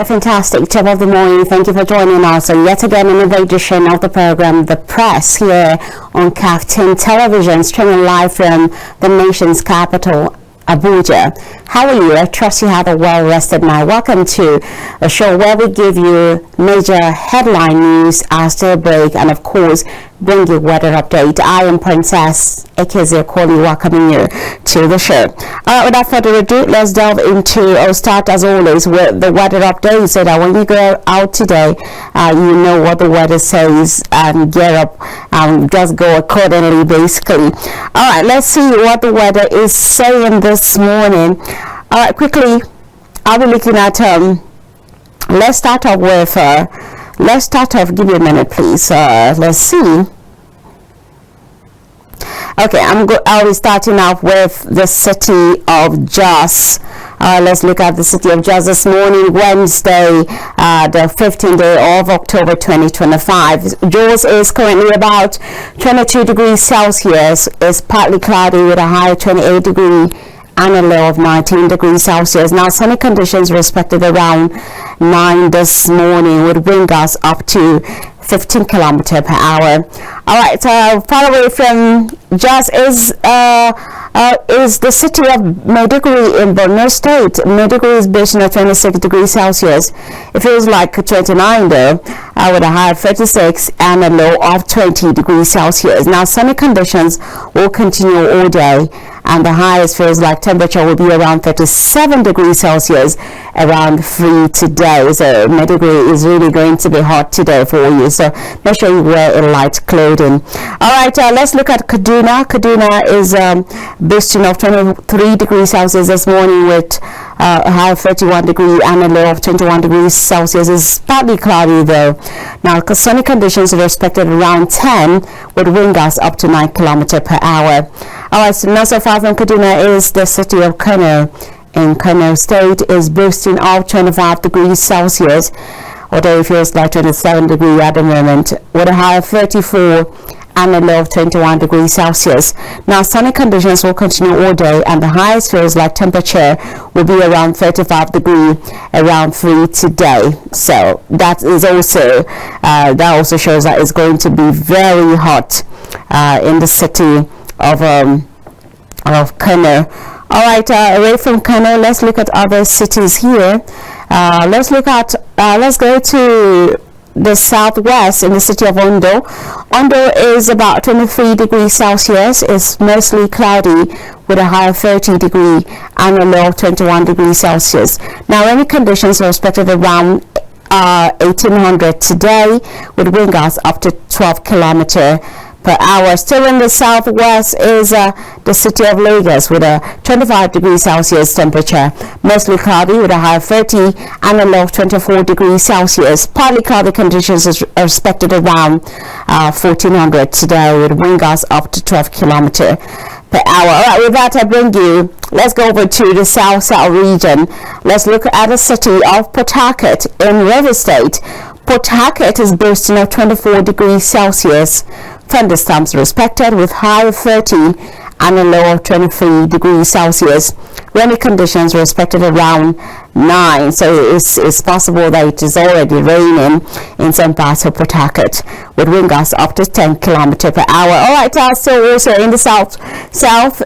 A fantastic tip of the morning. Thank you for joining us. So yet again, another edition of the program, The Press, here on Captain Television, streaming live from the nation's capital, Abuja. How are you? I trust you have a well-rested night. Welcome to a show where we give you major headline news as they break and, of course, bring you weather update. I am Princess Ekeze Okoli, welcoming you to the show. Without further ado, let's delve into, or start as always with the weather update, so that when you go out today, you know what the weather says and get up and just go accordingly, basically. All right, let's see what the weather is saying this morning. All right, quickly, I'll be looking at, let's start off, give me a minute, please. Let's see. Okay, I'll be starting off with the city of Jos. Let's look at the city of Jos this morning, Wednesday, the 15th day of October 2025. Jos is currently about 22 degrees Celsius. It's partly cloudy with a high of 28 degrees and a low of 19 degrees Celsius. Now, sunny conditions were expected around 9 this morning with wind gusts up to 15 kilometers per hour. All right, far away from Jos is the city of Maiduguri in Borno State. Maiduguri is based on 26 degrees Celsius. It feels like 29 though, with a high of 36 and a low of 20 degrees Celsius. Now, sunny conditions will continue all day, and the highest feels like temperature will be around 37 degrees Celsius around 3 today. So Maiduguri is really going to be hot today for you, so make sure you wear a light clothing. All right, let's look at Kaduna. Kaduna is boasting of 23 degrees Celsius this morning with a high of 31 degrees and a low of 21 degrees Celsius. It's partly cloudy though. Now, sunny conditions are expected around 10 with wind gusts up to 9 kilometers per hour. All right, so not so far from Kaduna is the city of Kano. In Kano State is boasting of 25 degrees Celsius, although it feels like 27 degrees at the moment, with a high of 34 and a low of 21 degrees Celsius. Now, sunny conditions will continue all day, and the highest feels like temperature will be around 35 degrees around 3 today. So that is also that also shows that it's going to be very hot in the city of Kano. All right, away from Kano, let's look at other cities here. Let's go to the southwest in the city of Ondo. Ondo is about 23 degrees Celsius. It's mostly cloudy with a high of 30 degrees and a low of 21 degrees Celsius. Now, rainy conditions are expected around 1800 today with wind gusts up to 12 kilometers per hour. Still in the southwest is the city of Lagos with a 25 degrees Celsius temperature, mostly cloudy with a high of 30 and a low of 24 degrees Celsius. Partly cloudy conditions are expected around 1400 today with wind gusts up to 12 kilometers per hour. All right, with that let's go over to the south region. Let's look at the city of Port Harcourt in Rivers State. Port Harcourt is boasting of 24 degrees Celsius. Thunderstorms are expected with high of 30 and a low of 23 degrees Celsius. Rainy conditions are expected around 9, so it's possible that it is already raining in some parts of Port Harcourt with wind gusts up to 10 kilometers per hour. All right, so also in the south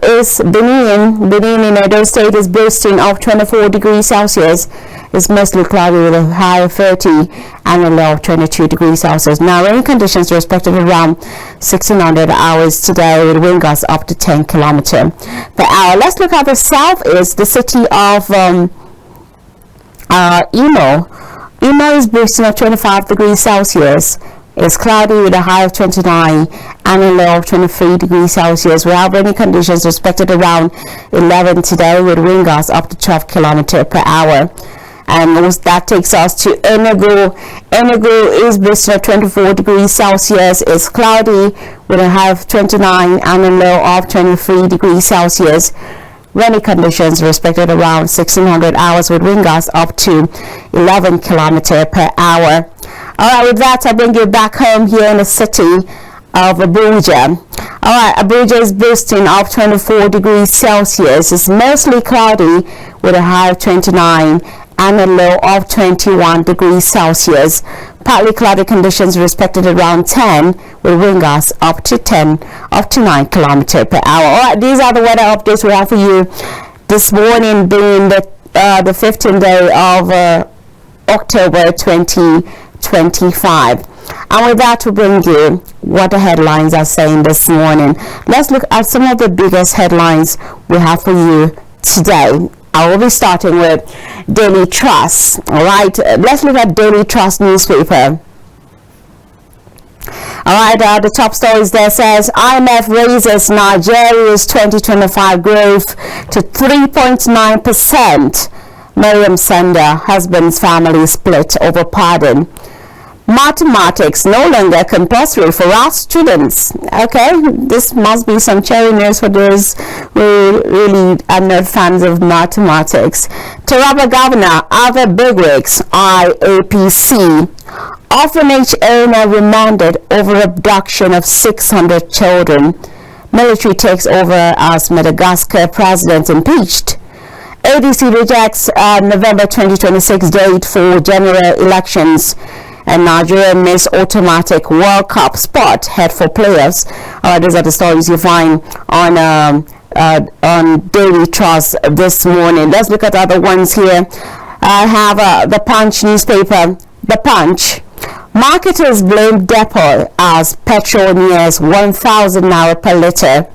is Benin. Benin in Edo State is boasting of 24 degrees Celsius. It's mostly cloudy with a high of 30 and a low of 22 degrees Celsius. Now, rain conditions are expected around 1600 hours today with wind gusts up to 10 kilometers per hour. Let's look at the south is the city of Imo. Imo is boasting of 25 degrees Celsius. It's cloudy with a high of 29 and a low of 23 degrees Celsius. We have rainy conditions expected around 11 today with wind gusts up to 12 kilometers per hour. And that takes us to Enugu. Enugu is boasting of 24 degrees Celsius. It's cloudy with a high of 29 and a low of 23 degrees Celsius. Rainy conditions are expected around 1600 hours with wind gusts up to 11 kilometers per hour. All right, with that, I bring you back home here in the city of Abuja. All right, Abuja is boasting of 24 degrees Celsius. It's mostly cloudy with a high of 29 and a low of 21 degrees Celsius. Partly cloudy conditions respected around 10 with wind gusts up to 9 km per hour. Alright, these are the weather updates we have for you this morning, being the 15th day of October 2025. And with that, we bring you what the headlines are saying this morning. Let's look at some of the biggest headlines we have for you today. I will be starting with Daily Trust. All right, let's look at Daily Trust newspaper. All right, the top stories there says IMF raises Nigeria's 2025 growth to 3.9%. Miriam Sender, husband's family split over pardon. Mathematics no longer compulsory for our students. Okay, this must be some cherry news for those who really are not fans of mathematics. Taraba Governor, other bigwigs, IAPC. Orphanage owner remanded over abduction of 600 children. Military takes over as Madagascar president impeached. ADC rejects November 2026 date for general elections. And Nigeria missed automatic World Cup spot head for playoffs. Those are the stories you find on Daily Trust this morning. Let's look at other ones here. I have the Punch newspaper. The Punch. Marketers blame depot as petrol nears 1,000 naira per litre.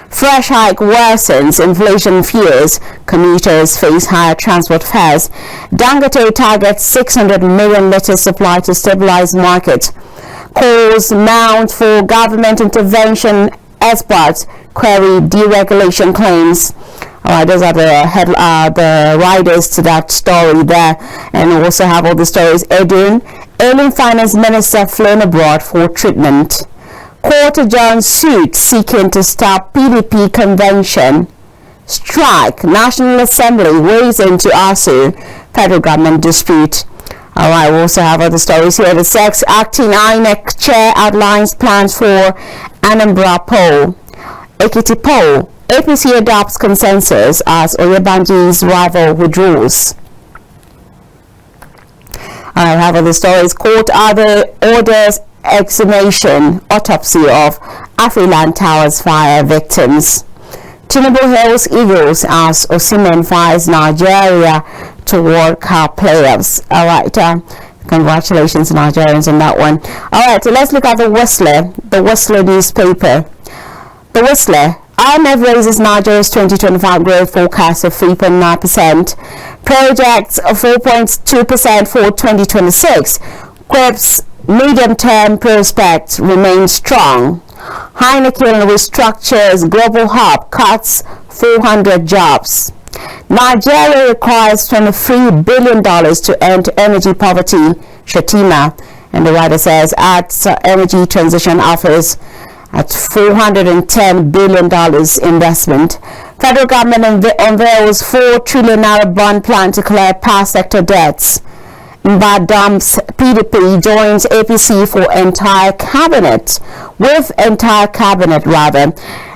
Fresh hike worsens inflation fears. Commuters face higher transport fares. Dangote targets 600 million litre supply to stabilize market. Calls mount for government intervention. Experts query deregulation claims. Those are the riders to that story there. And we also have all the stories. Alien finance minister flown abroad for treatment. Court adjourns suit seeking to stop PDP convention. Strike. National Assembly weighs into ASU. Federal government dispute. Alright, we also have other stories here. The Sex Acting INEC chair outlines plans for Anambra poll. Ekiti poll. APC adopts consensus as Oyebanji's rival withdraws. I have other stories. Court orders exhumation autopsy of Afriland Towers fire victims. Tinubu hails Eagles as Osimhen fires Nigeria toward cup playoffs. Alright, congratulations Nigerians on that one. Alright, so let's look at the Whistler newspaper. The Whistler. IMF raises Nigeria's 2025 growth forecast of 3.9%. Projects of 4.2% for 2026. Quips medium-term prospects remain strong. Heineken restructures global hub, cuts 400 jobs. Nigeria requires $23 billion to end energy poverty, Shatima. And the writer says at Energy Transition Office at $410 billion investment. Federal government unveils 4 trillion naira bond plan to clear past sector debts. Mbadam's PDP joins APC for entire cabinet.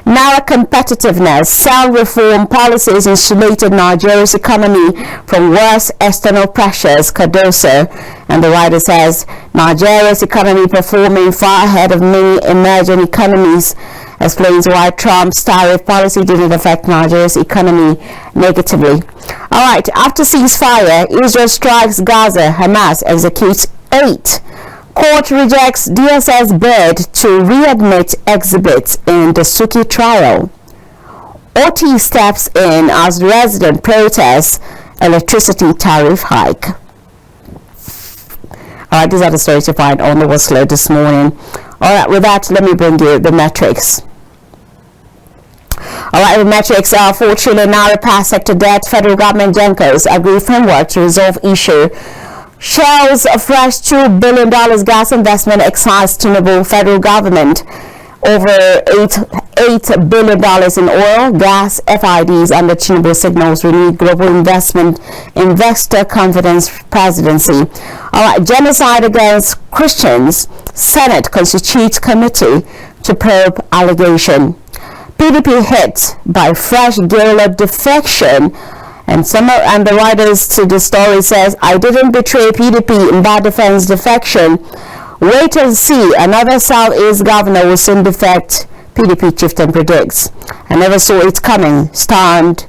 Naira competitiveness, sound reform policies insulated Nigeria's economy from worse external pressures, Cardoso. And the writer says Nigeria's economy performing far ahead of many emerging economies. Explains why Trump's tariff policy didn't affect Nigeria's economy negatively. Alright, after ceasefire, Israel strikes Gaza, Hamas executes 8. Court rejects DSS bid to readmit exhibits in the Suki trial. OT steps in as resident protests electricity tariff hike. Alright, these are the stories you find on the Whistler this morning. Alright, with that, let me bring you the metrics. Alright, the metrics are 4 trillion naira past sector debt. Federal government Gencos agree framework to resolve issue. Shell's a fresh $2 billion gas investment excites Tinubu federal government. Over $8 billion in oil, gas, FIDs under Tinubu signals renewed global investor confidence presidency. Alright, genocide against Christians. Senate constitutes committee to probe allegation. PDP hit by fresh guerrilla defection. And the writers to the story says, I didn't betray PDP in bad defense defection. Wait and see. Another Southeast governor will soon defect, PDP chieftain predicts. I never saw it coming, stunned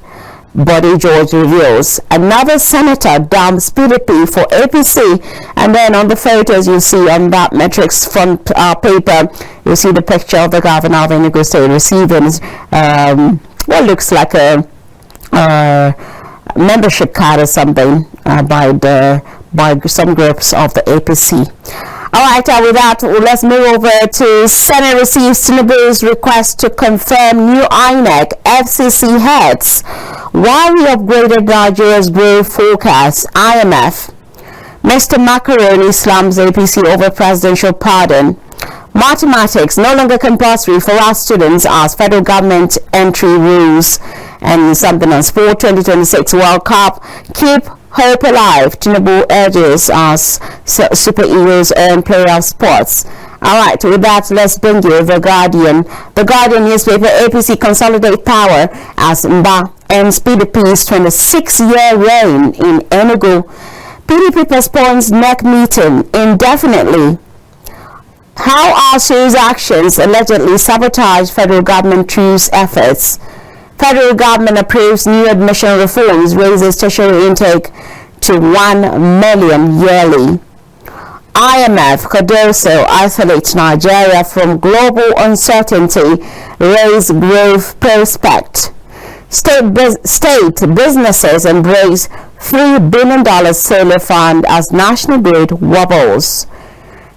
Body George reveals. Another senator dumps PDP for APC. And then on the photos you see on that Metrics front paper, you see the picture of the governor of Enugu State receiving what looks like a membership card or something by some groups of the APC. Alright, with that, let's move over to Senate receives Tinubu's request to confirm new INEC FCC heads. While we upgraded Nigeria's growth forecast, IMF. Mr. Macaroni slams APC over presidential pardon. Mathematics no longer compulsory for our students as federal government entry rules. And something on Sport 2026 World Cup. Keep hope alive, Tinubu urges as Super Eagles earn playoff spots. Alright, with that, let's bring you The Guardian. The Guardian newspaper, APC consolidate power as Mba ends PDP's 26-year reign in Enugu. PDP postpones NEC meeting indefinitely. How ASU's actions allegedly sabotage federal government truce efforts. Federal government approves new admission reforms, raises tertiary intake to 1 million yearly. IMF Cardoso isolates Nigeria from global uncertainty, raise growth prospect. State businesses embrace $3 billion solar fund as national grid wobbles.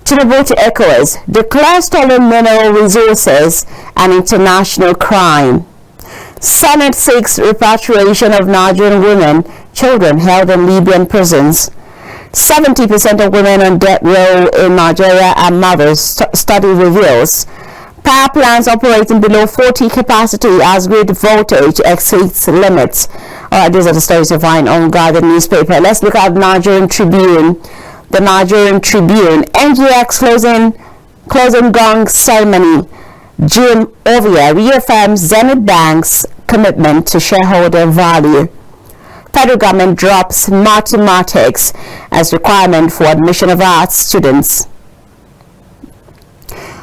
Tinubu to ECOWAS declares stolen mineral resources an international crime. Senate seeks repatriation of Nigerian women, children held in Libyan prisons. 70% of women on death row in Nigeria are mothers, study reveals. Power plants operating below 40 capacity as grid voltage exceeds limits. These are the stories you find on Guardian newspaper. Let's look at Nigerian Tribune. The Nigerian Tribune. NGX closing gong ceremony. Jim Ovia reaffirms Zenith Bank's commitment to shareholder value. Federal government drops mathematics as requirement for admission of arts students.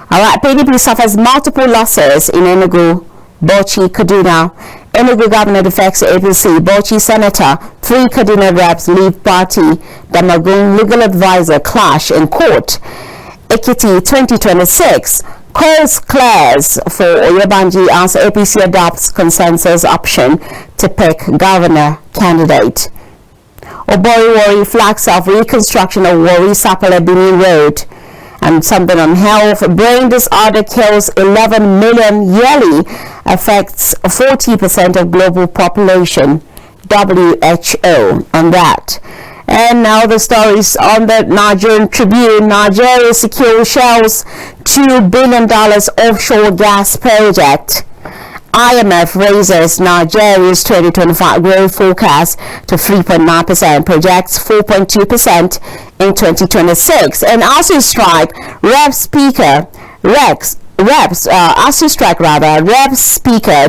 Alright, PDP suffers multiple losses in Enugu, Bauchi, Kaduna. Enugu governor defects APC. Bauchi senator, 3 Kaduna reps leave party. Damagun legal advisor clash in court. Ekiti 2026. Calls clears for Oyebanji as APC adopts consensus option to pick governor candidate. Obori flags off reconstruction of Warri Sapele Benin Road. And something on health. Brain disorder kills 11 million yearly, affects 40% of global population. WHO on that. And now the stories on the Nigerian Tribune. Nigeria secures Shell's $2 billion offshore gas project. IMF raises Nigeria's 2025 growth forecast to 3.9%, projects 4.2% in 2026. And ASU strike, reps speaker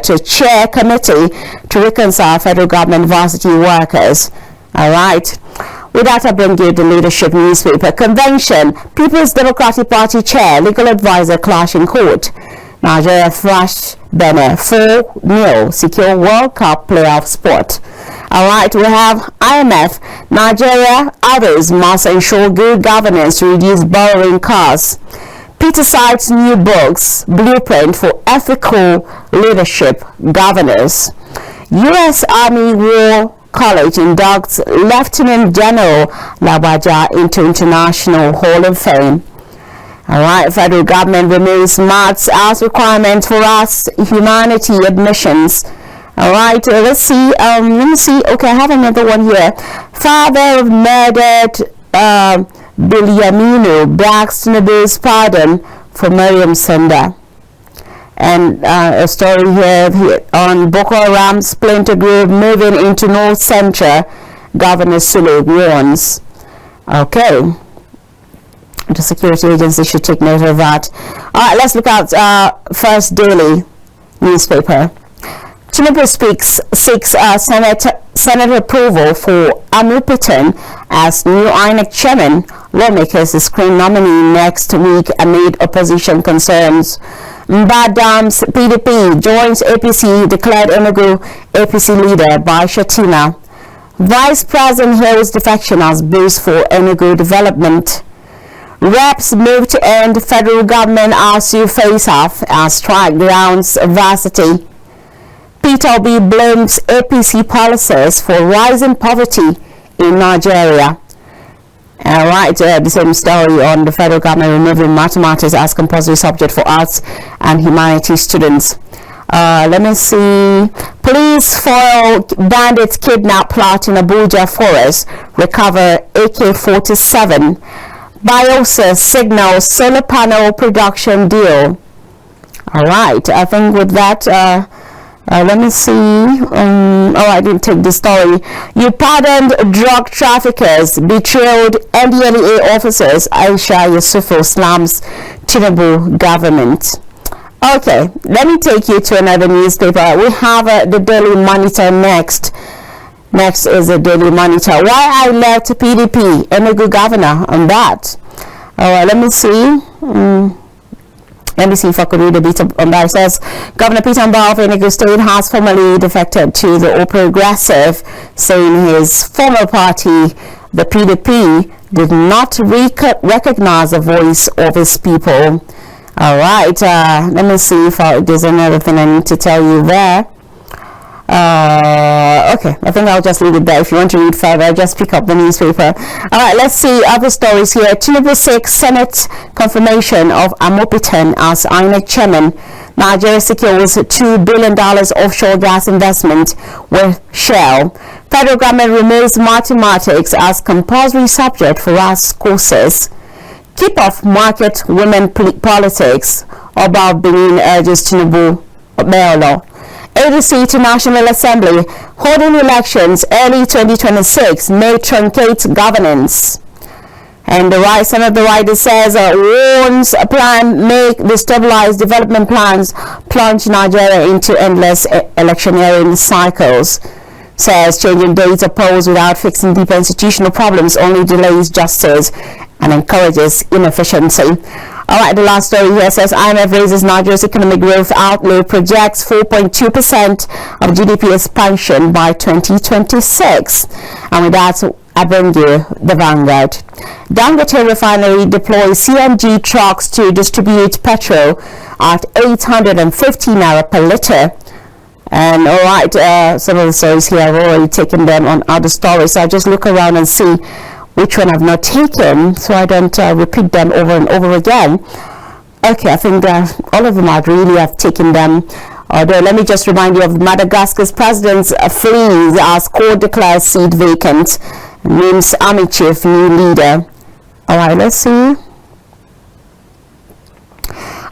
to chair committee to reconcile federal government varsity workers. All right. With that, I bring you the leadership newspaper. Convention, People's Democratic Party chair, legal advisor clash in court. Nigeria thrashed Benin 4-0, secure World Cup playoff spot. All right, we have IMF. Nigeria, others must ensure good governance to reduce borrowing costs. Peter cites new books, blueprint for ethical leadership governors. U.S. Army War College inducts Lieutenant General Labaja into International Hall of Fame. All right, federal government removes maths as requirement for us humanity admissions. All right, let's see. Let me see. Okay, I have another one here. Father of murdered Bilyaminu begs Tinubu's pardon for Mariam Senda. And a story here on Boko Haram splinter group moving into North Central. Governor Sule warns. Okay. The security agency should take note of that. All right, let's look at First Daily newspaper. Tinubu seeks Senate approval for Amupitan as new INEC chairman. Lawmakers screen nominee next week amid opposition concerns. Mbadam's PDP joins APC, declared Enugu APC leader by Shatima. Vice President hails defection as boost for Enugu development. Reps move to end federal government ASU face-off as strike grounds varsity. Peter Obi blames APC policies for rising poverty in Nigeria. Alright, the same story on the federal government removing mathematics as compulsory subject for arts and humanities students. Let me see. Police foil bandits kidnap plot in Abuja forest. Recover AK-47. Biosis signals solar panel production deal. Alright, I think with that, let me see. I didn't take the story. You pardoned drug traffickers, betrayed NDLEA officers. Aisha Yusufu slams Tinubu government. Okay, let me take you to another newspaper. We have the Daily Monitor next. Next is the Daily Monitor. Why I left PDP, Enugu governor, on that. Let me see. Let me see if I could read a bit on that. It says, Governor Peter Mbah of Enugu State has formally defected to the All Progressive, saying his former party, the PDP, did not recognize the voice of his people. All right, let me see if there's another thing I need to tell you there. Okay, I think I'll just leave it there. If you want to read further, just pick up the newspaper. All right, let's see other stories here. Tinubu seeks Senate confirmation of Amopitan as INEC chairman. Nigeria secures $2 billion offshore gas investment with Shell. Federal government removes mathematics as compulsory subject for arts courses. Keep off market women politics. About Benin urges Tinubu Beolo. ADC to National Assembly, holding elections early 2026 may truncate governance. And the right, some of the writers says, warns a plan may destabilize development plans, plunge Nigeria into endless electioneering cycles. Says changing dates of polls without fixing deeper institutional problems only delays justice and encourages inefficiency. All right, the last story here says IMF raises Nigeria's economic growth outlook, projects 4.2% of GDP expansion by 2026. And with that, I bring you the Vanguard. Dangote Refinery deploys CNG trucks to distribute petrol at 850 naira per litre. And all right, some of the stories here, I've already taken them on other stories. So I just look around and see which one I've not taken, so I don't repeat them over and over again. Okay, I think all of them I've taken them. Although, let me just remind you of Madagascar's president's flees as court declares seat vacant. Names army chief new leader. All right, let's see. All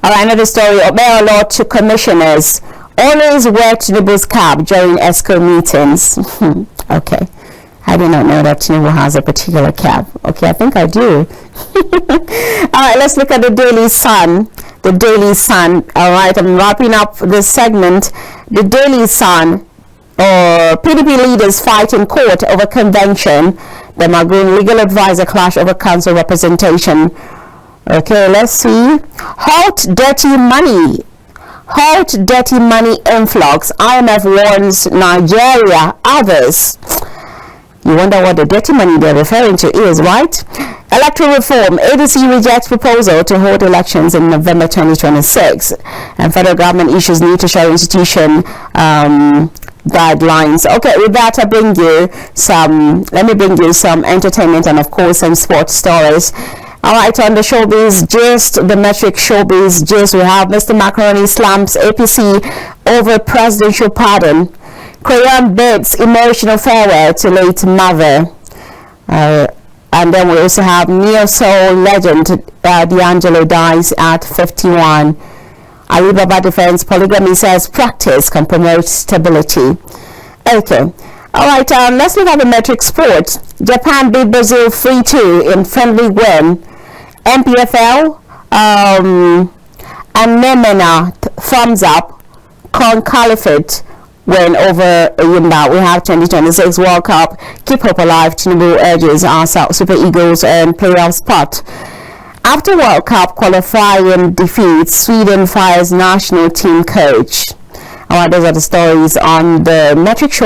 right, another story. Obey law to commissioners. Always wear Tinubu's cap during ESCO meetings. Okay. I did not know that Tinubu has a particular cap. Okay, I think I do. All right, let's look at the Daily Sun. The Daily Sun. All right, I'm wrapping up this segment. The Daily Sun. PDP leaders fight in court over convention. The Magoon legal advisor clash over council representation. Okay, let's see. Halt dirty money. Halt dirty money influx. IMF warns Nigeria. Others. You wonder what the dirty money they're referring to is, right? Electoral reform. ADC rejects proposal to hold elections in November 2026. And federal government issues need to show institution guidelines. Okay, with that, let me bring you some entertainment and, of course, some sports stories. All right, on the showbiz gist, the metric showbiz gist, we have Mr. Macaroni slams APC over presidential pardon. Crayon bids emotional farewell to late mother. And then we also have neo-soul legend D'Angelo dies at 51. Alibaba defends polygamy, says practice can promote stability. Okay. All right, let's look at the metric sport. Japan beat Brazil 3-2 in friendly win. MPFL and Nemena thumbs up. Con Caliphate win over Yimba. We have 2026 World Cup. Keep hope alive. Tinubu urges our Super Eagles and playoff spot. After World Cup qualifying defeat, Sweden fires national team coach. Those are the stories on the Metrics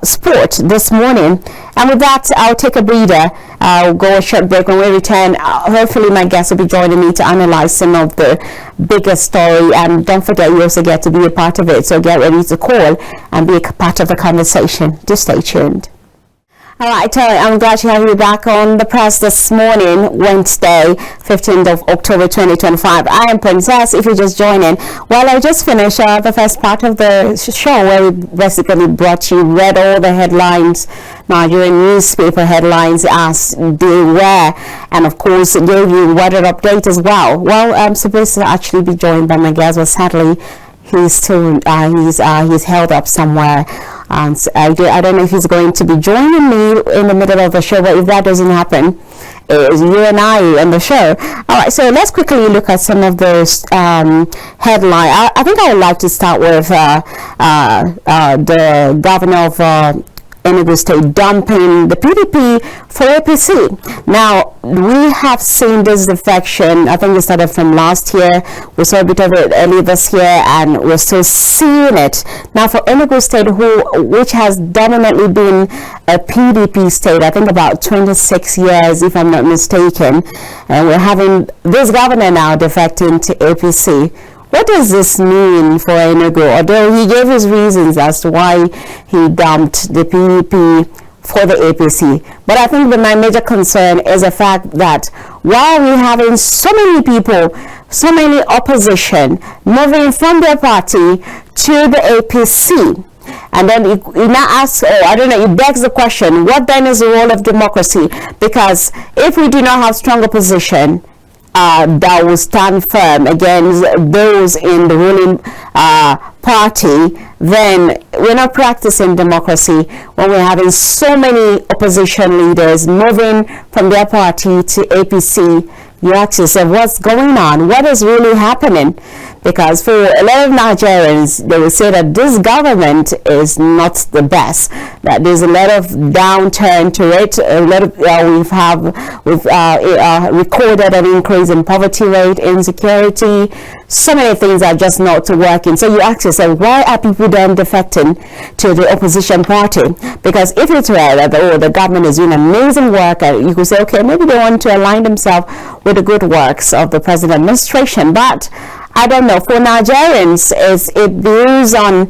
Sport this morning. And with that, I'll take a breather. I'll go a short break. When we return, hopefully my guests will be joining me to analyze some of the biggest story. And don't forget, you also get to be a part of it. So get ready to call and be a part of the conversation. Just stay tuned. All right, I'm glad to have you back on the press this morning, Wednesday, 15th of October 2025. I am Princess, if you're just joining. Well, I just finished the first part of the show where we basically read all the headlines, Nigerian newspaper headlines as they were, and of course gave you weather update as well. Well, I'm supposed to actually be joined by my guest, but sadly he's still he's held up somewhere. And I don't know if he's going to be joining me in the middle of the show, but if that doesn't happen, it's you and I on the show. All right, so let's quickly look at some of those headlines. I think I would like to start with the governor of Enugu State dumping the PDP for APC. Now, we have seen this defection. I think it started from last year. We saw a bit of it early this year, and we're still seeing it. Now, for Enugu State, which has dominantly been a PDP state, I think about 26 years, if I'm not mistaken, and we're having this governor now defecting to APC. What does this mean for Enugu? Although he gave his reasons as to why he dumped the PDP for the APC. But I think that my major concern is the fact that while we're having so many people, so many opposition moving from their party to the APC, and then it now asks, it begs the question, what then is the role of democracy? Because if we do not have strong opposition, that will stand firm against those in the ruling party, then we're not practicing democracy when we're having so many opposition leaders moving from their party to APC. You ask yourself, what's going on? What is really happening? Because for a lot of Nigerians, they will say that this government is not the best, that there's a lot of downturn to it. A lot of we've recorded an increase in poverty rate, insecurity. So many things are just not working. So you ask yourself, why are people then defecting to the opposition party? Because if it's rare that the government is doing amazing work, you could say, okay, maybe they want to align themselves with the good works of the present administration. But I don't know. For Nigerians, it builds on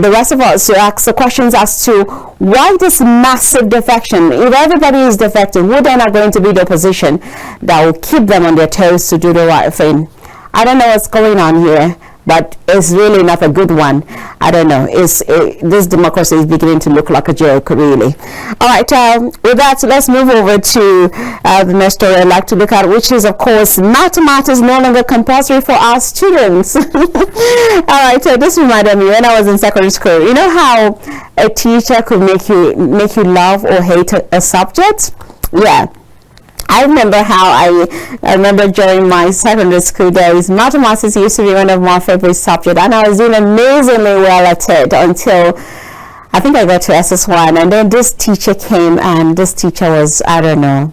the rest of us to ask the questions as to why this massive defection. If everybody is defecting, who then are going to be the opposition that will keep them on their toes to do the right thing? I don't know what's going on here, but it's really not a good one. I don't know. This democracy is beginning to look like a joke, really. All right, with that, let's move over to the next story I'd like to look at, which is, of course, mathematics is no longer compulsory for our students. All right, this reminded me when I was in secondary school. You know how a teacher could make you love or hate a subject? Yeah. I remember during my secondary school days, mathematics used to be one of my favorite subjects, and I was doing amazingly well at it until I think I got to SS1, and then this teacher came, and this teacher was, I don't know,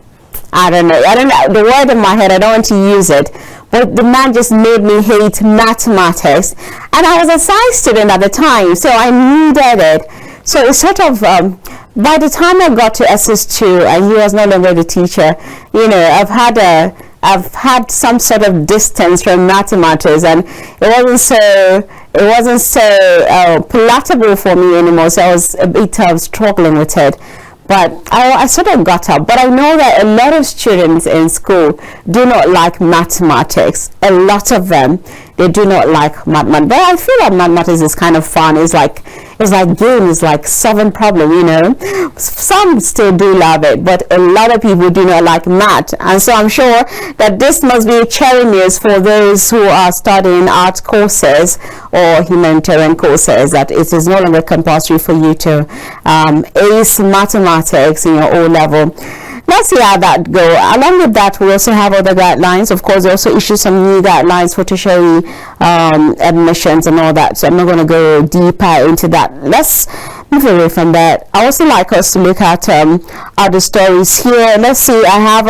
the word in my head, I don't want to use it, but the man just made me hate mathematics, and I was a science student at the time, so I needed it. So it's sort of, by the time I got to SS2 and he was no longer the teacher, I've had some sort of distance from mathematics, and it wasn't so palatable for me anymore. So I was a bit struggling with it. But I sort of got up. But I know that a lot of students in school do not like mathematics. A lot of them, they do not like mathematics. But I feel like mathematics is kind of fun. It's like games, like solving problem, Some still do love it, but a lot of people do not like math. And so I'm sure that this must be cherry news for those who are studying art courses or humanitarian courses, that it is no longer compulsory for you to ace mathematics in your O level. let's see how that go. Along with that, we also have other guidelines. Of course, they also issue some new guidelines for tertiary admissions and all that. So I'm not going to go deeper into that. Let's move away from that. I also like us to look at other stories here. Let's see. I have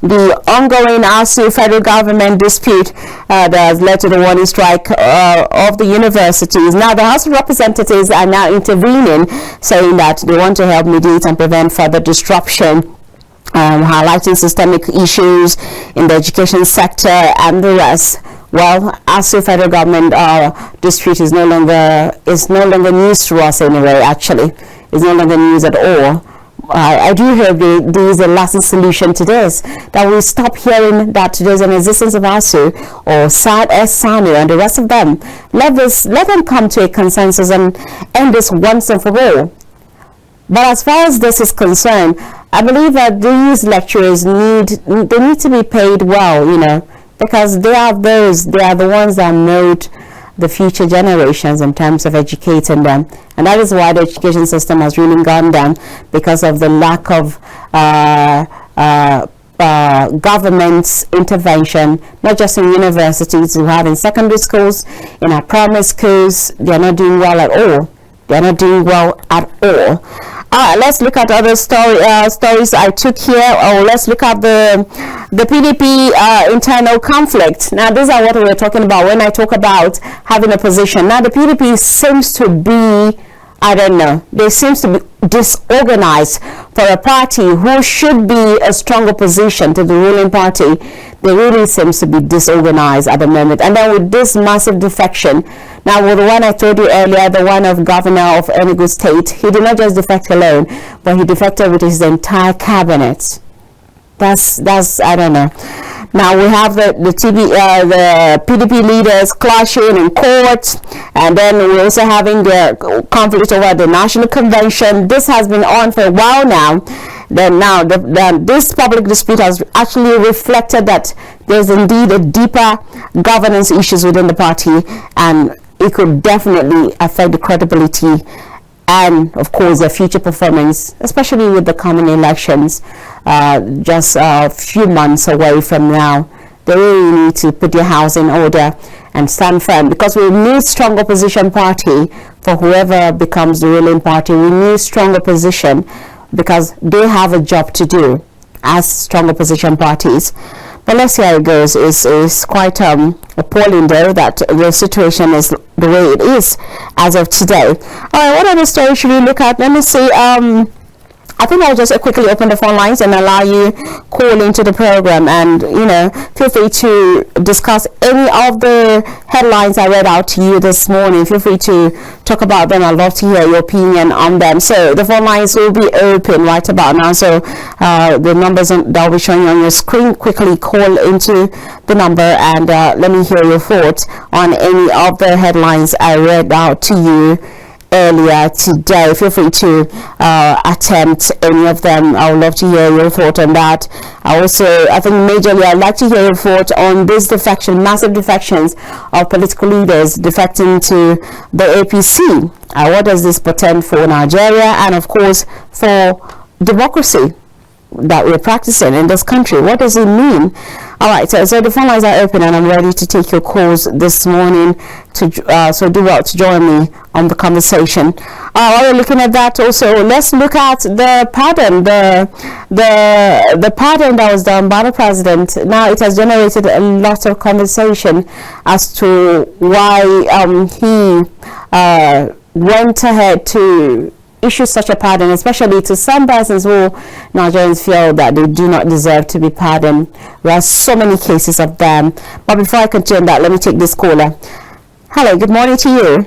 the ongoing ASU federal government dispute that has led to the warning strike of the universities. Now, the House of Representatives are now intervening, saying that they want to help mediate and prevent further disruption, highlighting systemic issues in the education sector and the rest. Well, ASU federal government dispute is no longer news to us anyway. Actually, it's no longer news at all. I do hope there is a lasting solution to this, that we stop hearing that there's an existence of ASU or SANU and the rest of them. Let them come to a consensus and end this once and for all. But as far as this is concerned, I believe that these lecturers need to be paid well, because they are the ones that mold the future generations in terms of educating them, and that is why the education system has really gone down, because of the lack of government's intervention, not just in universities, we have in secondary schools, in our primary schools. They're not doing well at all. Let's look at other stories I took here. Let's look at the PDP internal conflict. Now, these are what we were talking about when I talk about having a position. Now, the PDP seems to be, I don't know, they seems to be disorganized for a party who should be a strong opposition to the ruling party. They really seems to be disorganized at the moment. And then with this massive defection, now with the one I told you earlier, the one of Governor of Enugu State, he did not just defect alone, but he defected with his entire cabinet. That's I don't know. Now we have the PDP leaders clashing in court, and then we're also having the conflict over the national convention. This has been on for a while now. This public dispute has actually reflected that there's indeed a deeper governance issues within the party, and it could definitely affect the credibility and, of course, their future performance, especially with the coming elections just a few months away from now. They really need to put their house in order and stand firm, because we need strong opposition party for whoever becomes the ruling party. We need strong opposition because they have a job to do as strong opposition parties. But let's see how it goes. It's quite appalling, though, that the situation is the way it is as of today. All right, what other story should we look at? Let me see. I think I'll just quickly open the phone lines and allow you call into the program, and feel free to discuss any of the headlines I read out to you this morning. Feel free to talk about them. I'd love to hear your opinion on them. So the phone lines will be open right about now. So the numbers that will be showing on your screen, quickly call into the number and let me hear your thoughts on any of the headlines I read out to you earlier today. Feel free to attempt any of them. I would love to hear your thought on that. I think majorly I'd like to hear your thought on this defection, massive defections of political leaders defecting to the APC. What does this portend for Nigeria and, of course, for democracy that we're practicing in this country? What does it mean? All right, so the phone lines are open and I'm ready to take your calls this morning. So do well to join me on the conversation. While we're looking at that, also let's look at the pardon, the pardon that was done by the president. Now it has generated a lot of conversation as to why he went ahead to issue such a pardon, especially to some persons who Nigerians feel that they do not deserve to be pardoned. There are so many cases of them. But before I continue that, let me take this caller. Hello, good morning to you.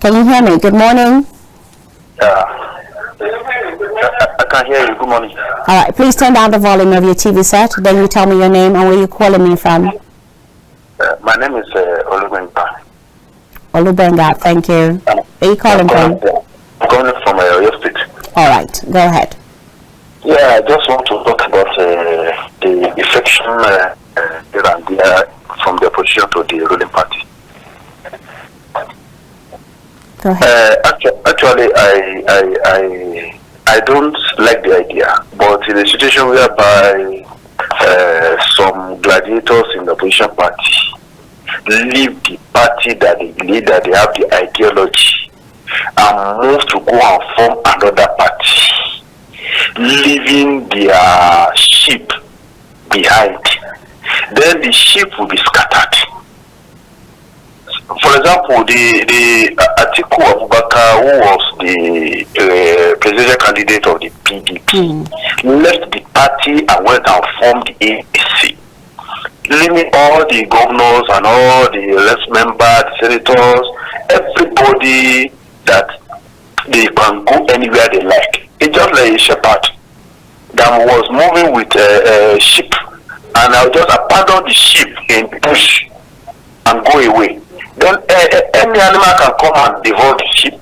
Can you hear me? Good morning. I can't hear you. Good morning. All right, please turn down the volume of your TV set. Then you tell me your name and where you're calling me from. My name is Olubenga. Olubenga, thank you. Where are you calling from? I'm calling from Oyo State. All right, go ahead. Yeah, I just want to talk about the defection here and there from the opposition to the ruling party. Go ahead. Actually, I don't like the idea, but in a situation whereby some gladiators in the opposition party leave the party that they lead, that they have the ideology, and move to go and form another party, leaving their sheep behind, then the sheep will be scattered. For example, the Atiku Abubakar, who was the presidential candidate of the PDP, left the party and went and formed the APC, leaving all the governors and all the less members, senators, everybody that they can go anywhere they like. It's just like a shepherd that was moving with sheep, and I'll just abandon the sheep in the bush and go away. Then any animal can come and devour the sheep.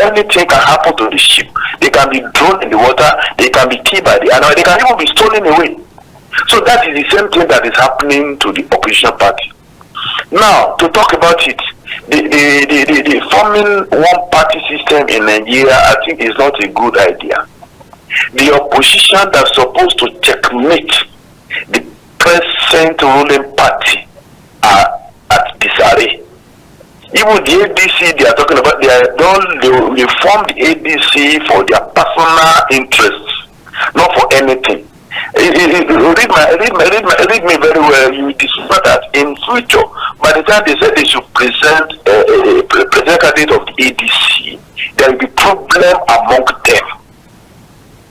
Anything can happen to the sheep. They can be thrown in the water. They can be killed by the animal. They can even be stolen away. So that is the same thing that is happening to the opposition party. Now, to talk about it, the forming one party system in Nigeria, I think, is not a good idea. The opposition that's supposed to checkmate the present ruling party are at disarray. Even the ADC they are talking about, they formed the ADC for their personal interests, not for anything. Read me very well. You discover that in future, by the time they said they should present a president candidate of the ADC, there will be problem among them.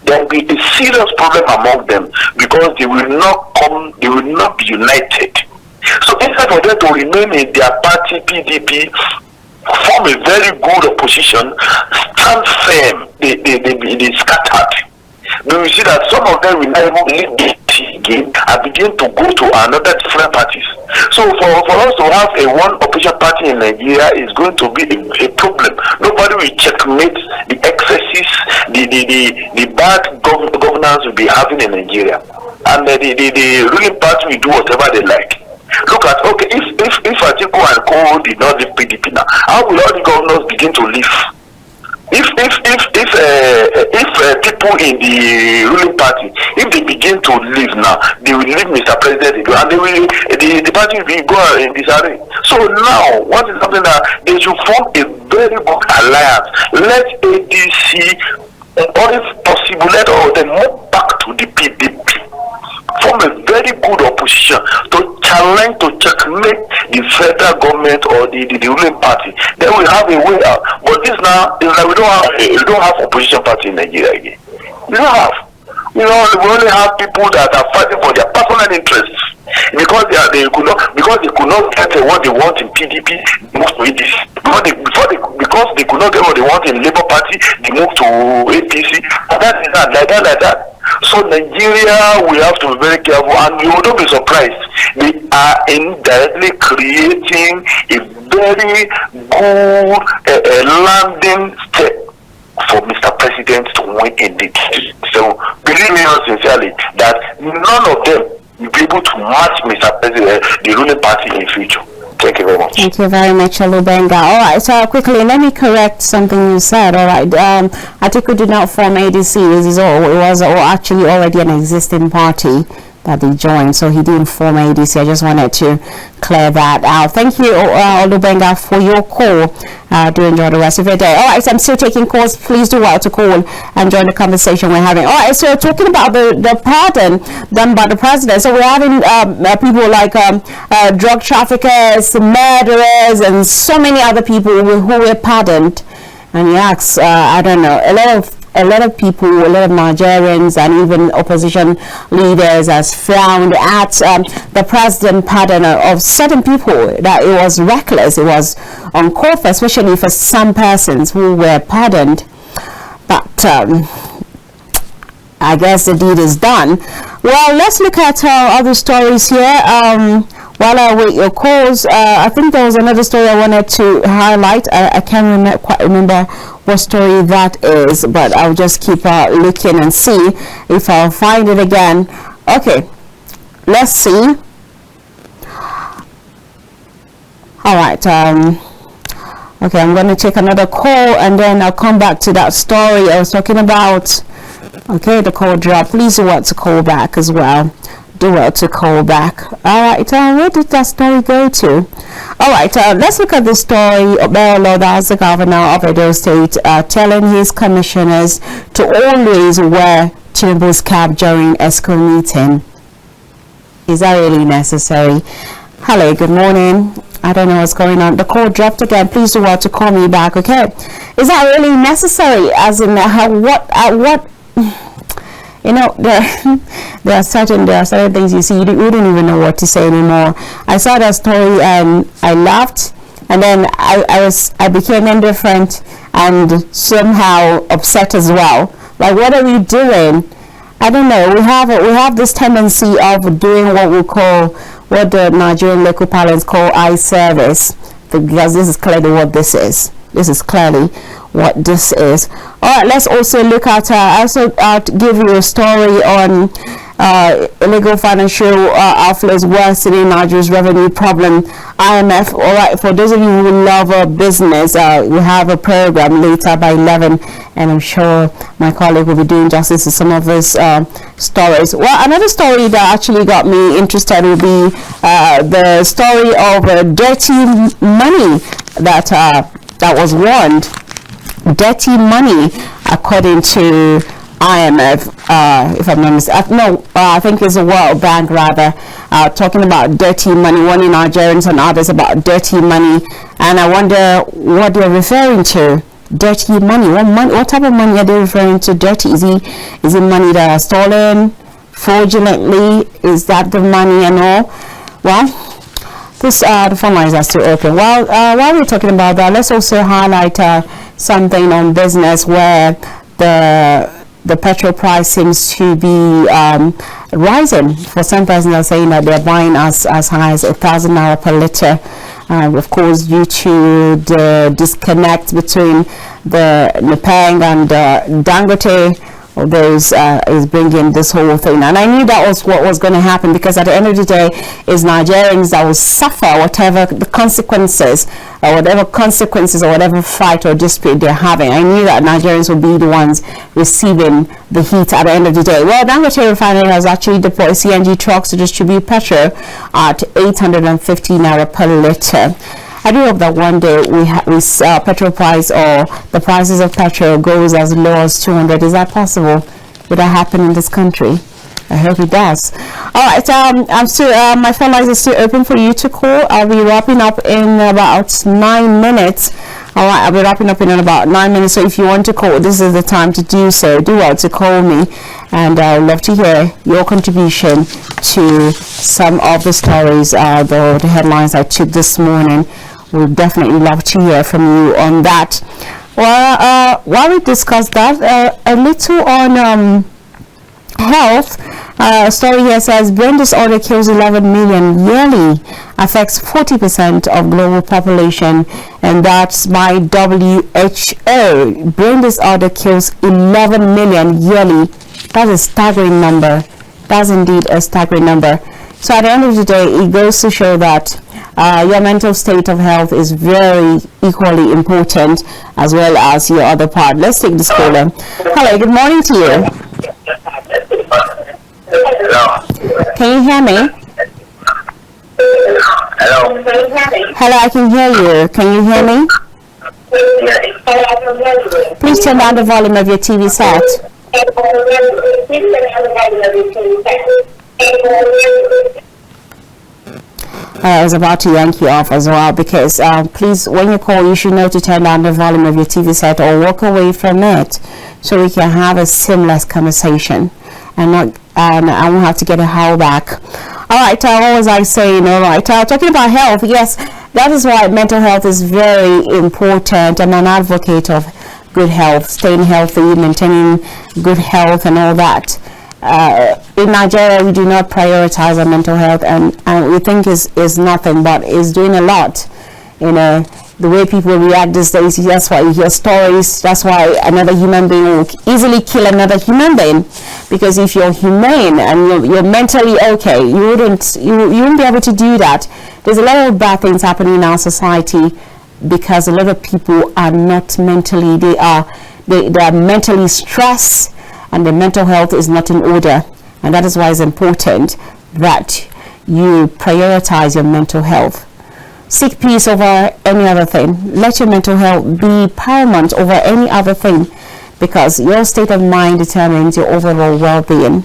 There will be a serious problem among them because they will not be united. So instead of them to remain in their party PDP, form a very good opposition, stand firm, they scattered. But we see that some of them will not even leave the game and begin to go to another different parties. So for us to have a one opposition party in Nigeria is going to be a problem. Nobody will checkmate the excesses, the bad governance we'll be having in Nigeria. And the ruling party will do whatever they like. Look at, okay, if Atiku and Co did not leave PDP now, how will all the governors begin to leave? If people in the ruling party, if they begin to leave now, they will leave Mr. President and the party will go in disarray. So now, what is happening now? They should form a very good alliance. Let ADC, or if possible, let all them move back to the PDP. Form a very good opposition to challenge, to checkmate the federal government or the ruling party. Then we have a way out. But this now is like we don't have opposition party in Nigeria again. We don't have. We only have people that are fighting for their personal interests because they could not get what they want in PDP. Most of it is because they could not get what they want in Labour Party. They moved to APC. And that is that, like that. So Nigeria, we have to be very careful, and you don't be surprised. They are indirectly creating a very good landing step for Mr. President to win in the so believe me sincerely that none of them will be able to match Mr. President, the ruling party in future. Thank you very much. Thank you very much, Olubenga. All right, so quickly, let me correct something you said. All right, Atiku did not form ADC. It was actually already an existing party that they joined, so he didn't form ADC. I just wanted to clear that out. Thank you, Olubenga, for your call. Do enjoy the rest of your day. All right, so I'm still taking calls. Please do well to call and join the conversation we're having. All right, so talking about the pardon done by the president. So we're having people like drug traffickers, murderers, and so many other people who were pardoned. And he asks, I don't know, a lot of people, a lot of Nigerians and even opposition leaders has frowned at the president pardon of certain people, that it was reckless, it was uncalled for, especially for some persons who were pardoned. But I guess the deed is done. Well, let's look at other stories here. While I wait your calls, I think there was another story I wanted to highlight. I can't quite remember what story that is, but I'll just keep looking and see if I'll find it again. Okay, let's see. All right. Okay, I'm going to take another call and then I'll come back to that story I was talking about. Okay, the call dropped. Please do well to call back as well. Do well to call back. Alright, where did that story go to? Alright, let's look at the story of Bello, that's the governor of Edo State, telling his commissioners to always wear Tinubu's cap during ESCO meeting. Is that really necessary? Hello, good morning. I don't know what's going on. The call dropped again. Please do well to call me back, okay? Is that really necessary? As in, what you know, there are certain things you see you don't even know what to say anymore. I saw that story and I laughed, and then I became indifferent and somehow upset as well. Like, what are we doing? I don't know. We have this tendency of doing what the Nigerian local parlance call eye service, because this is clearly what this is. This is clearly what this is. All right, let's also look at give you a story on illegal financial outflows worsening Nigeria's revenue problem. IMF. All right, for those of you who love business, we have a program later by 11, and I'm sure my colleague will be doing justice to some of these stories. Well, another story that actually got me interested will be the story of dirty money that was warned. Dirty money, according to IMF, if I'm not mistaken. I think it's a World Bank rather, talking about dirty money, warning Nigerians and others about dirty money. And I wonder what they're referring to. Dirty money. What type of money are they referring to? Dirty? Is it money that are stolen fraudulently? Is that the money and all? Well, the phone lines are still open. Well, while we're talking about that, let's also highlight something on business where the petrol price seems to be rising. For some persons are saying that they're buying as high as 1,000 naira per liter. Of course, due to the disconnect between the Nepang and Dangote, those is bringing this whole thing. And I knew that was what was going to happen, because at the end of the day, it's Nigerians that will suffer whatever the consequences, or whatever fight or dispute they're having. I knew that Nigerians will be the ones receiving the heat at the end of the day. Well, Dangote Refinery has actually deployed CNG trucks to distribute petrol at 850 naira per liter. I do hope that one day we petrol price, or the prices of petrol, goes as low as 200. Is that possible? Would that happen in this country? I hope it does. All right, I'm still my phone lines are still open for you to call. I'll be wrapping up in about 9 minutes. All right, I'll be wrapping up in about 9 minutes. So if you want to call, this is the time to do so. Do well to call me, and I'd love to hear your contribution to some of the stories, the headlines I took this morning. We'd definitely love to hear from you on that. Well, while we discuss that, a little on health. Story here says brain disorder kills 11 million yearly, affects 40% of global population, and that's by WHO. Brain disorder kills 11 million yearly. That's a staggering number. That's indeed a staggering number. So at the end of the day, it goes to show that your mental state of health is very equally important, as well as your other part. Let's take this caller. Hello, good morning to you. Hello. Can you hear me? Hello. Hello, I can hear you. Can you hear me? Please turn down the volume of your TV set. I was about to yank you off as well, because please, when you call, you should know to turn down the volume of your TV set or walk away from it, so we can have a seamless conversation and I won't have to get a howl back. All right, what was I saying? All right, talking about health. Yes, that is why mental health is very important. I'm an advocate of good health, staying healthy, maintaining good health and all that. In Nigeria, we do not prioritize our mental health, and we think is nothing, but is doing a lot. You know, the way people react these days, that's why you hear stories. That's why another human being will easily kill another human being, because if you're humane and you're mentally okay, you wouldn't be able to do that. There's a lot of bad things happening in our society, because a lot of people are not mentally, they are mentally stressed, and their mental health is not in order. And that is why it's important that you prioritize your mental health. Seek peace over any other thing. Let your mental health be paramount over any other thing, because your state of mind determines your overall well-being.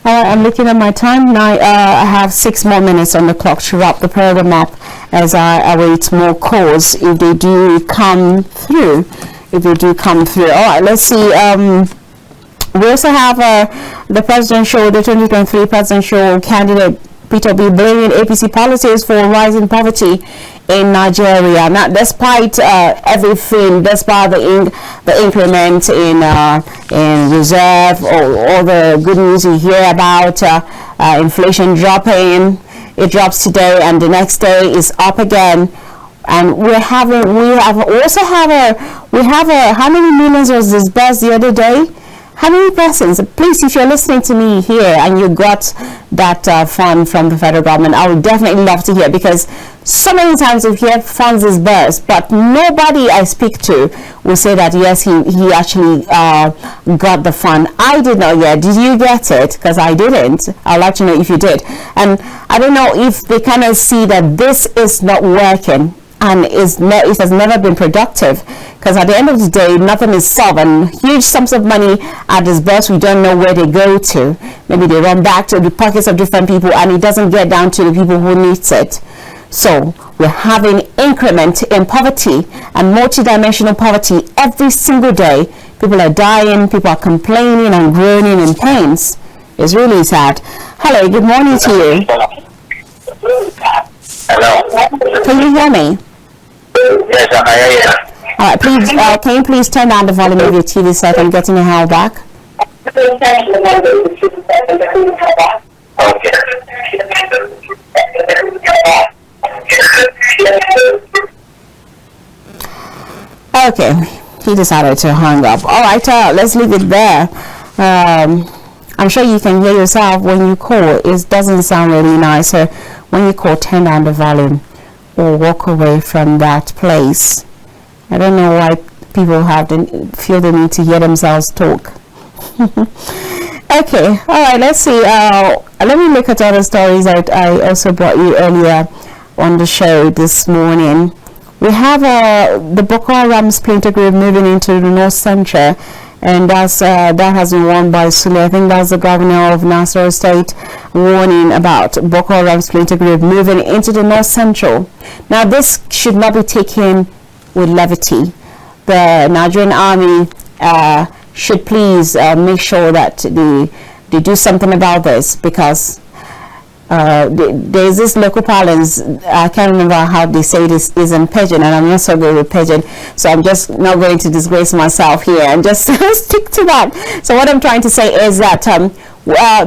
I'm looking at my time now. I have 6 more minutes on the clock to wrap the program up as I await more calls if they do come through. All right, let's see. We also have the presidential, the 2023 presidential candidate Peter B. blaming APC policies for rising poverty in Nigeria. Now, despite everything, despite the increment in reserve, or all the good news you hear about, inflation dropping, it drops today and the next day is up again. And how many millions was disbursed the other day? How many persons? Please, if you're listening to me here and you got that fund from the federal government, I would definitely love to hear, because so many times we hear funds disbursed, but nobody I speak to will say that yes, he actually got the fund. I did not yet. Did you get it? Because I didn't. I'd like to know if you did. And I don't know if they kind of see that this is not working, and it has never been productive, because at the end of the day, nothing is solved, and huge sums of money are disbursed. We don't know where they go to. Maybe they run back to the pockets of different people, and it doesn't get down to the people who needs it. So we're having increment in poverty and multidimensional poverty every single day. People are dying, people are complaining and groaning in pains. It's really sad. Hello, good morning to you. Hello. Can you hear me? Yes, I hear you. All right, please, can you please turn down the volume of your TV so I can get in the hell back? Okay, he decided to hang up. All right, let's leave it there. I'm sure you can hear yourself when you call. It doesn't sound really nice. So when you call, turn down the volume or walk away from that place. I don't know why people feel the need to hear themselves talk. Okay, all right, let's see. Let me look at other stories that I also brought you earlier on the show this morning. We have the Boko Haram splinter group moving into the North Central, and that has been warned by Sule. I think that's the governor of Nasarawa State warning about Boko Haram splinter group moving into the North Central. Now, this should not be taken with levity. The Nigerian army should please make sure that they do something about this, because there's this local parlance, I can't remember how they say this is in Pidgin, and I'm not so good with Pidgin, so I'm just not going to disgrace myself here and just stick to that. So what I'm trying to say is that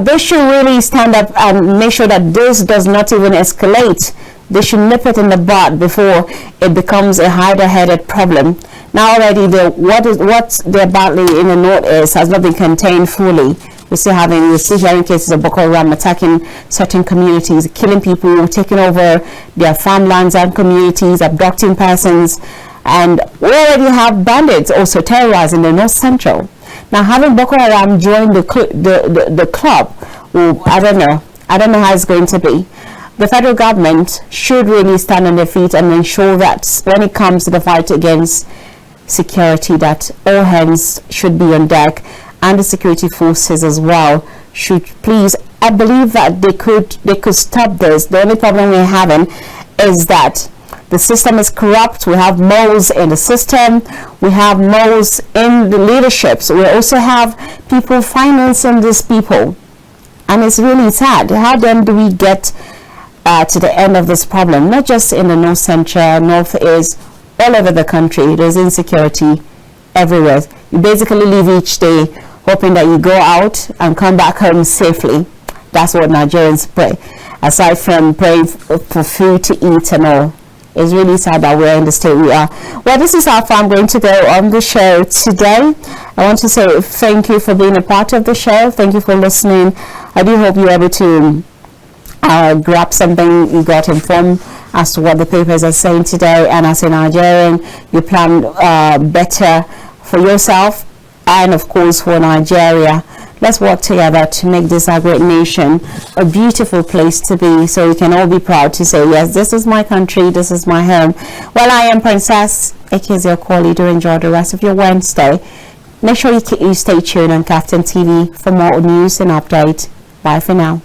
they should really stand up and make sure that this does not even escalate. They should nip it in the bud before it becomes a hide-headed problem. Now already what they're battling in the northeast has not been contained fully. We're still hearing cases of Boko Haram attacking certain communities, killing people, taking over their farmlands and communities, abducting persons, and we already have bandits also terrorizing the North Central. Now, having Boko Haram join the club, well, I don't know how it's going to be. The federal government should really stand on their feet and ensure that when it comes to the fight against security, that all hands should be on deck, and the security forces as well should please. I believe that they could stop this. The only problem we're having is that the system is corrupt. We have moles in the system. We have moles in the leadership. So we also have people financing these people, and it's really sad. How then do we get to the end of this problem? Not just in the North Central, Northeast, all over the country. There's insecurity everywhere. You basically live each day hoping that you go out and come back home safely. That's what Nigerians pray, aside from praying for food to eat and all. It's really sad that we're in the state we are. Well, this is how far I'm going to go on the show today. I want to say thank you for being a part of the show. Thank you for listening. I do hope you're able to grab something, you got informed as to what the papers are saying today, and as a Nigerian, you plan better for yourself and of course for Nigeria. Let's work together to make this our great nation a beautiful place to be, so we can all be proud to say, yes, this is my country, this is my home. Well, I am Princess Ekezia Okoli. Do enjoy the rest of your Wednesday. Make sure you stay tuned on Captain TV for more news and updates. Bye for now.